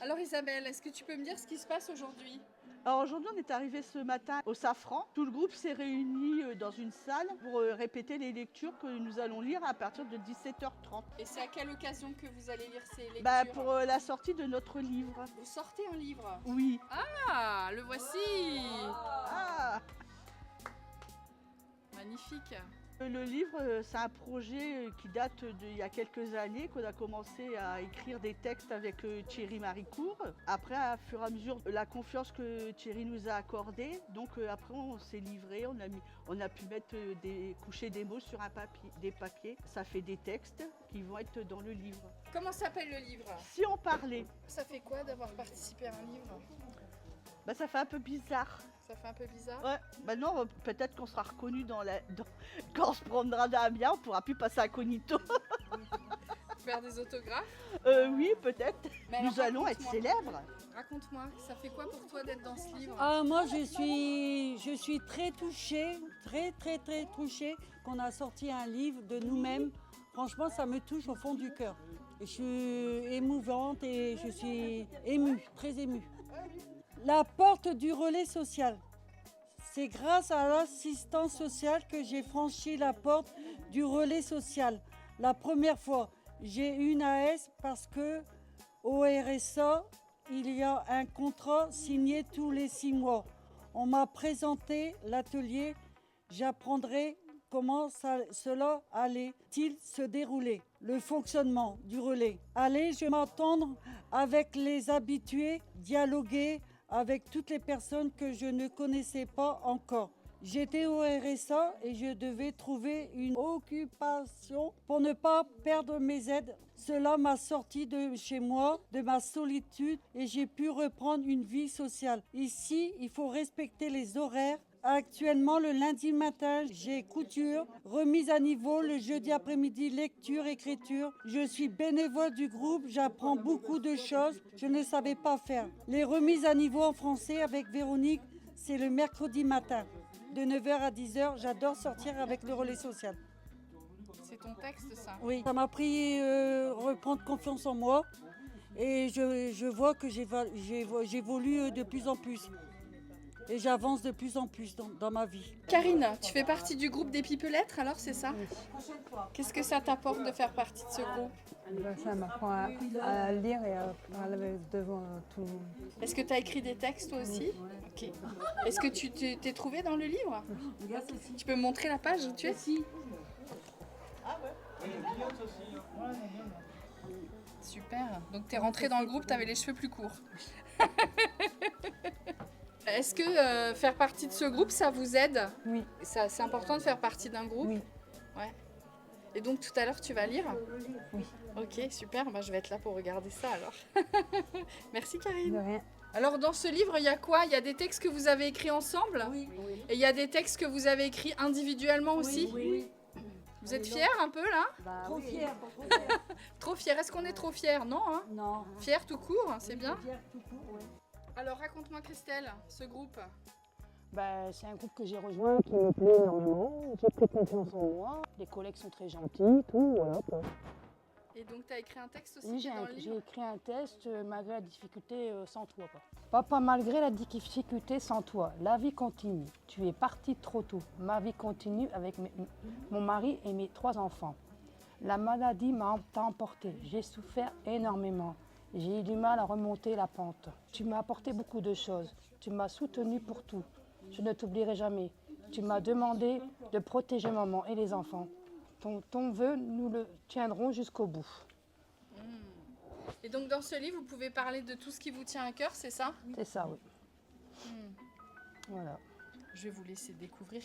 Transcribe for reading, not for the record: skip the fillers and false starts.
Alors Isabelle, est-ce que tu peux me dire ce qui se passe aujourd'hui? Alors aujourd'hui, on est arrivé ce matin au Safran. Tout le groupe s'est réuni dans une salle pour répéter les lectures que nous allons lire à partir de 17h30. Et c'est à quelle occasion que vous allez lire ces lectures? Pour la sortie de notre livre. Vous sortez un livre? Oui. Ah, le voici! Ah, Magnifique. le livre, c'est un projet qui date d'il y a quelques années, qu'on a commencé à écrire des textes avec Thierry Maricourt. Après, à fur et à mesure, la confiance que Thierry nous a accordée, donc après on s'est livré, on a pu mettre coucher des mots sur des papiers. Ça fait des textes qui vont être dans le livre. Comment s'appelle le livre? Si on parlait, Ça fait quoi d'avoir participé à un livre? ça fait un peu bizarre. Ça fait un peu bizarre? Ouais, maintenant peut-être qu'on sera reconnu quand on se prendra d'Amiens, on pourra plus passer incognito. Faire des autographes? Oui, peut-être. Mais alors, Nous allons être raconte-moi. célèbres. Raconte-moi, ça fait quoi pour toi d'être dans ce livre? Ah, moi, je suis très touchée, très touchée qu'on a sorti un livre de nous-mêmes. Franchement, ça me touche au fond du cœur. Et je suis émouvante et je suis émue, très émue. La porte du relais social. C'est grâce à l'assistance sociale que j'ai franchi la porte du relais social. La première fois, j'ai une AS parce que au RSA, il y a un contrat signé tous les 6 mois. On m'a présenté l'atelier. J'apprendrai comment cela allait-il se dérouler, le fonctionnement du relais. Allez-je m'entendre avec les habitués, dialoguer avec toutes les personnes que je ne connaissais pas encore. J'étais au RSA et je devais trouver une occupation pour ne pas perdre mes aides. Cela m'a sorti de chez moi, de ma solitude, et j'ai pu reprendre une vie sociale. Ici, il faut respecter les horaires. Actuellement, le lundi matin, j'ai couture, remise à niveau, le jeudi après-midi, lecture, écriture. Je suis bénévole du groupe, j'apprends beaucoup de choses que je ne savais pas faire. Les remises à niveau en français avec Véronique, c'est le mercredi matin. De 9h à 10h, j'adore sortir avec le relais social. C'est ton texte, ça? Oui, ça m'a pris reprendre confiance en moi et je vois que j'évolue de plus en plus. Et j'avance de plus en plus dans ma vie. Karine, tu fais partie du groupe des Pipelettres, alors c'est ça? Qu'est-ce que ça t'apporte de faire partie de ce groupe? Ça m'apprend à lire et à parler devant tout le monde. Est-ce que tu as écrit des textes toi aussi? Ok. Est-ce que tu t'es trouvé dans le livre? Tu peux me montrer la page où tu es? Super. Donc tu es rentrée dans le groupe, tu avais les cheveux plus courts. Est-ce que faire partie de ce groupe, ça vous aide? Oui. C'est important de faire partie d'un groupe? Oui. Ouais. Et donc tout à l'heure, tu vas lire? Oui. Ok, super. Bah, je vais être là pour regarder ça alors. Merci Karine. De rien. Alors dans ce livre, il y a quoi? Il y a des textes que vous avez écrits ensemble? Oui. Et il y a des textes que vous avez écrits individuellement aussi? Oui. Vous êtes fiers un peu là? Trop fière. Trop fiers. Est-ce qu'on est trop fiers? Non, hein? Non. Fiers tout court, c'est bien. Fière tout court, ouais. Alors raconte-moi Christelle, ce groupe. C'est un groupe que j'ai rejoint qui me plaît énormément. J'ai pris confiance en moi. Les collègues sont très gentils, tout, voilà quoi. Et donc tu as écrit un texte aussi Oui, qui est dans le j'ai livre? écrit un test malgré la difficulté sans toi. Quoi. Papa, malgré la difficulté sans toi, la vie continue. Tu es parti trop tôt. Ma vie continue avec mon mari et mes 3 enfants. La maladie m'a emporté. J'ai souffert énormément. J'ai eu du mal à remonter la pente. Tu m'as apporté beaucoup de choses. Tu m'as soutenu pour tout. Je ne t'oublierai jamais. Tu m'as demandé de protéger maman et les enfants. Ton vœu, nous le tiendrons jusqu'au bout. Et donc dans ce livre, vous pouvez parler de tout ce qui vous tient à cœur, c'est ça? C'est ça, oui. Voilà. Je vais vous laisser découvrir.